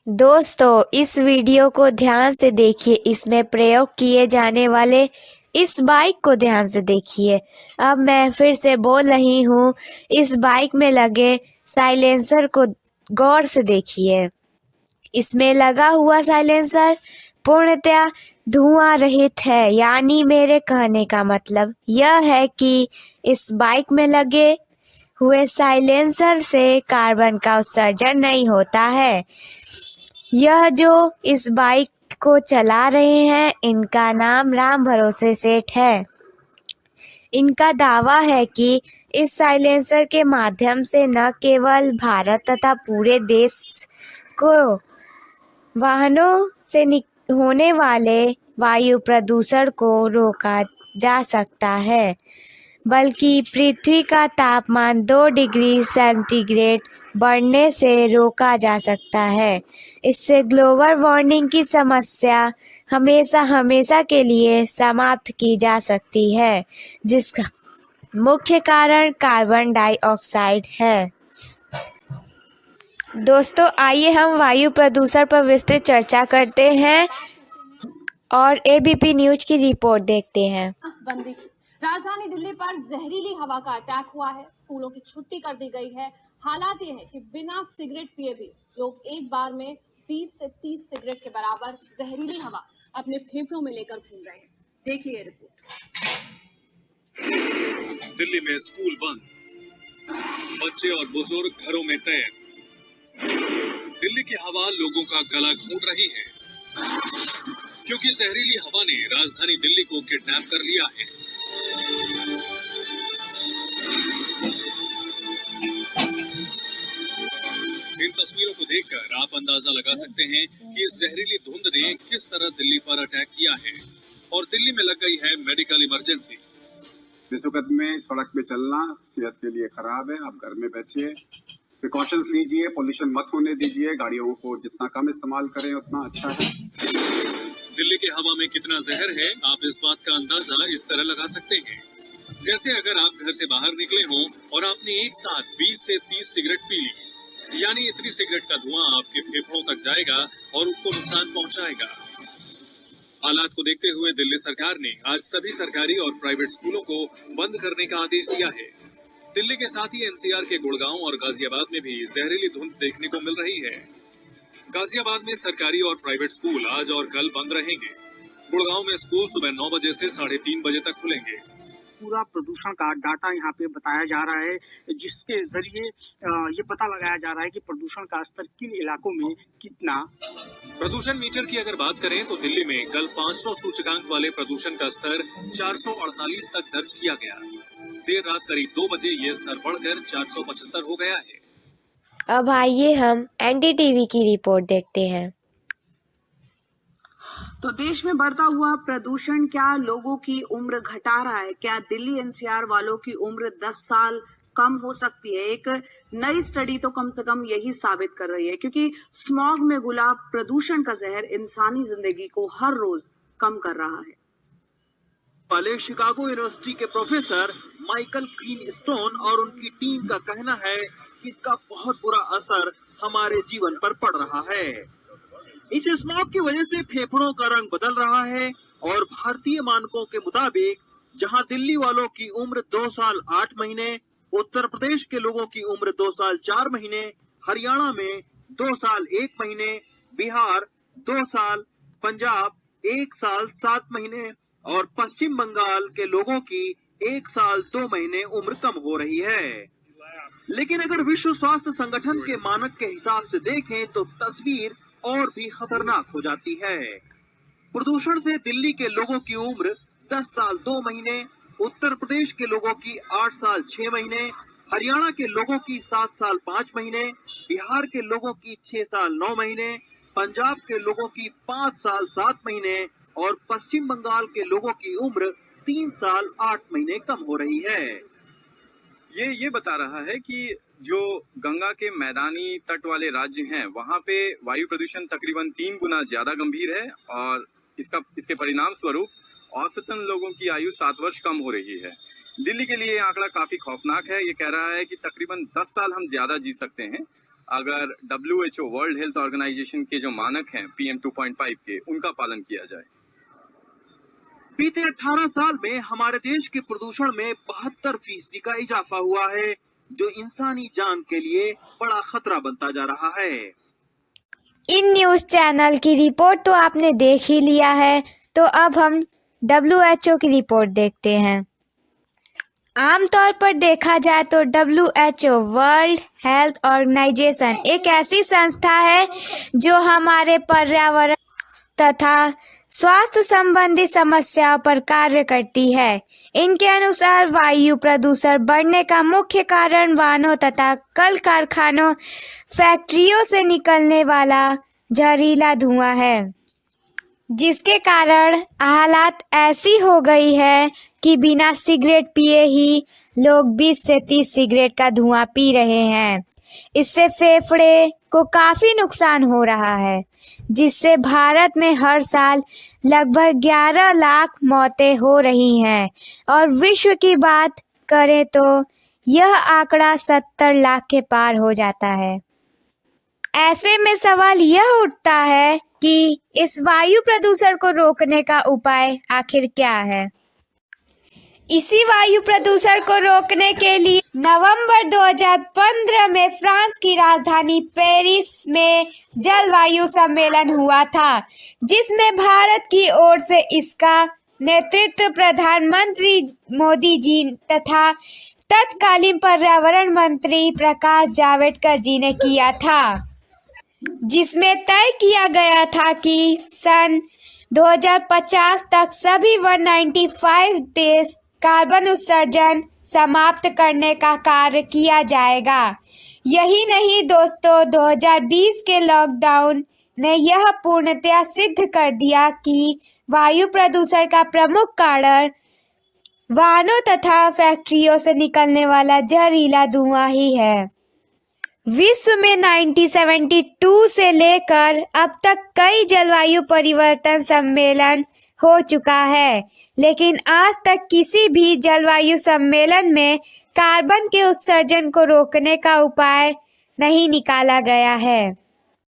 दोस्तों, इस वीडियो को ध्यान से देखिए। इसमें प्रयोग किए जाने वाले इस बाइक को ध्यान से देखिए। अब मैं फिर से बोल रही हूँ, इस बाइक में लगे साइलेंसर को गौर से देखिए। इसमें लगा हुआ साइलेंसर पूर्णतया धुआं रहित है, यानी मेरे कहने का मतलब यह है कि इस बाइक में लगे हुए साइलेंसर से कार्बन का उत्सर्जन नहीं होता है। यह जो इस बाइक को चला रहे हैं, इनका नाम राम भरोसे सेठ है। इनका दावा है कि इस साइलेंसर के माध्यम से न केवल भारत तथा पूरे देश को वाहनों से होने वाले वायु प्रदूषण को रोका जा सकता है, बल्कि पृथ्वी का तापमान 2 डिग्री सेंटीग्रेड बढ़ने से रोका जा सकता है। इससे ग्लोबल वार्मिंग की समस्या हमेशा के लिए समाप्त की जा सकती है, जिसका मुख्य कारण कार्बन डाइऑक्साइड है। दोस्तों, आइए हम वायु प्रदूषण पर विस्तृत चर्चा करते हैं और एबीपी न्यूज की रिपोर्ट देखते हैं। राजधानी दिल्ली पर जहरीली हवा का अटैक हुआ है। स्कूलों की छुट्टी कर दी गई है। हालात ये है कि बिना सिगरेट पिए भी लोग एक बार में 20 से 30 सिगरेट के बराबर जहरीली हवा अपने फेफड़ों में लेकर घूम रहे हैं। देखिए ये रिपोर्ट। दिल्ली में स्कूल बंद, बच्चे और बुजुर्ग घरों में कैद। दिल्ली की हवा लोगों का गला घोंट रही है, क्योंकि जहरीली हवा ने राजधानी दिल्ली को किडनैप कर लिया है। इन तस्वीरों को देखकर आप अंदाजा लगा सकते हैं कि इस जहरीली धुंध ने किस तरह दिल्ली पर अटैक किया है और दिल्ली में लग गई है मेडिकल इमरजेंसी। इस वक्त में सड़क पे चलना सेहत के लिए खराब है। आप घर में बैठिए, प्रिकॉशंस लीजिए, पोल्यूशन मत होने दीजिए, गाड़ियों को जितना कम इस्तेमाल करें उतना अच्छा है। दिल्ली की हवा में कितना जहर है, आप इस बात का अंदाजा इस तरह लगा सकते हैं, जैसे अगर आप घर से बाहर निकले हों और आपने एक साथ 20 से 30 सिगरेट पी ली, यानी इतनी सिगरेट का धुआं आपके फेफड़ों तक जाएगा और उसको नुकसान पहुंचाएगा। हालात को देखते हुए दिल्ली सरकार ने आज सभी सरकारी और प्राइवेट स्कूलों को बंद करने का आदेश दिया है। दिल्ली के साथ ही एनसीआर के गुड़गांव और गाजियाबाद में भी जहरीली धुंध देखने को मिल रही है। गाजियाबाद में सरकारी और प्राइवेट स्कूल आज और कल बंद रहेंगे। गुड़गांव में स्कूल सुबह 9 बजे से 3:30 बजे तक खुलेंगे। पूरा प्रदूषण का डाटा यहाँ पे बताया जा रहा है, जिसके जरिए ये पता लगाया जा रहा है कि प्रदूषण का स्तर किन इलाकों में कितना। प्रदूषण मीटर की अगर बात करें तो दिल्ली में कल 500 सूचकांक वाले प्रदूषण का स्तर 448 तक दर्ज किया गया। देर रात करीब 2 बजे ये स्तर बढ़कर 475 हो गया है। अब आइए हम एनडीटीवी की रिपोर्ट देखते हैं। तो देश में बढ़ता हुआ प्रदूषण क्या लोगों की उम्र घटा रहा है? क्या दिल्ली एनसीआर वालों की उम्र 10 साल कम हो सकती है? एक नई स्टडी तो कम से कम यही साबित कर रही है, क्योंकि स्मॉग में घुला प्रदूषण का जहर इंसानी जिंदगी को हर रोज कम कर रहा है। वाले शिकागो यूनिवर्सिटी के प्रोफेसर माइकल ग्रीनस्टोन और उनकी टीम का कहना है कि इसका बहुत बुरा असर हमारे जीवन पर पड़ रहा है। इस स्मॉग की वजह से फेफड़ों का रंग बदल रहा है और भारतीय मानकों के मुताबिक जहां दिल्ली वालों की उम्र 2 साल 8 महीने, उत्तर प्रदेश के लोगों की उम्र 2 साल 4 महीने, हरियाणा में 2 साल 1 महीने, बिहार 2 साल, पंजाब 1 साल 7 महीने और पश्चिम बंगाल के लोगों की 1 साल 2 महीने उम्र कम हो रही है। लेकिन अगर विश्व स्वास्थ्य संगठन के मानक के हिसाब से देखें तो तस्वीर और भी खतरनाक हो जाती है। प्रदूषण से दिल्ली के लोगों की उम्र 10 साल 2 महीने, उत्तर प्रदेश के लोगों की 8 साल 6 महीने, हरियाणा के लोगों की 7 साल 5 महीने, बिहार के लोगों की 6 साल 9 महीने, पंजाब के लोगों की 5 साल 7 महीने और पश्चिम बंगाल के लोगों की उम्र 3 साल 8 महीने कम हो रही है। ये बता रहा है कि जो गंगा के मैदानी तट वाले राज्य हैं वहां पे वायु प्रदूषण तकरीबन 3 गुना ज्यादा गंभीर है और इसके परिणाम स्वरूप औसतन लोगों की आयु 7 वर्ष कम हो रही है। दिल्ली के लिए ये आंकड़ा काफी खौफनाक है। ये कह रहा है कि तकरीबन 10 साल हम ज्यादा जी सकते हैं अगर WHO वर्ल्ड हेल्थ ऑर्गेनाइजेशन के जो मानक हैं PM 2.5 के, उनका पालन किया जाए। बीते 18 साल में हमारे देश के प्रदूषण में 72% का इजाफा हुआ है, जो इंसानी जान के लिए बड़ा खतरा बनता जा रहा है। इन न्यूज़ चैनल की रिपोर्ट तो आपने देख ही लिया है, तो अब हम WHO की रिपोर्ट देखते हैं। आमतौर पर देखा जाए तो WHO वर्ल्ड हेल्थ ऑर्गेनाइजेशन एक ऐसी संस्था है जो हमारे पर्यावरण तथा स्वास्थ्य संबंधी समस्याओं पर कार्य करती है। इनके अनुसार वायु प्रदूषण बढ़ने का मुख्य कारण वाहनों तथा कल कारखानों, फैक्ट्रियों से निकलने वाला जहरीला धुआं है, जिसके कारण हालात ऐसी हो गई है कि बिना सिगरेट पिए ही लोग 20 से 30 सिगरेट का धुआं पी रहे हैं। इससे फेफड़े को काफ़ी नुकसान हो रहा है, जिससे भारत में हर साल लगभग 11 लाख मौतें हो रही हैं और विश्व की बात करें तो यह आंकड़ा 70 लाख के पार हो जाता है। ऐसे में सवाल यह उठता है कि इस वायु प्रदूषण को रोकने का उपाय आखिर क्या है। इसी वायु प्रदूषण को रोकने के लिए नवंबर 2015 में फ्रांस की राजधानी पेरिस में जलवायु सम्मेलन हुआ था, जिसमें भारत की ओर से इसका नेतृत्व प्रधानमंत्री मोदी जी तथा तत्कालीन पर्यावरण मंत्री प्रकाश जावड़ेकर जी ने किया था, जिसमें तय किया गया था कि सन 2050 तक सभी 195 देश कार्बन उत्सर्जन समाप्त करने का कार्य किया जाएगा। यही नहीं दोस्तों, 2020 के लॉकडाउन ने यह पूर्णतया सिद्ध कर दिया कि वायु प्रदूषण का प्रमुख कारण वाहनों तथा फैक्ट्रियों से निकलने वाला जहरीला धुआं ही है। विश्व में 1972 से लेकर अब तक कई जलवायु परिवर्तन सम्मेलन हो चुका है, लेकिन आज तक किसी भी जलवायु सम्मेलन में कार्बन के उत्सर्जन को रोकने का उपाय नहीं निकाला गया है।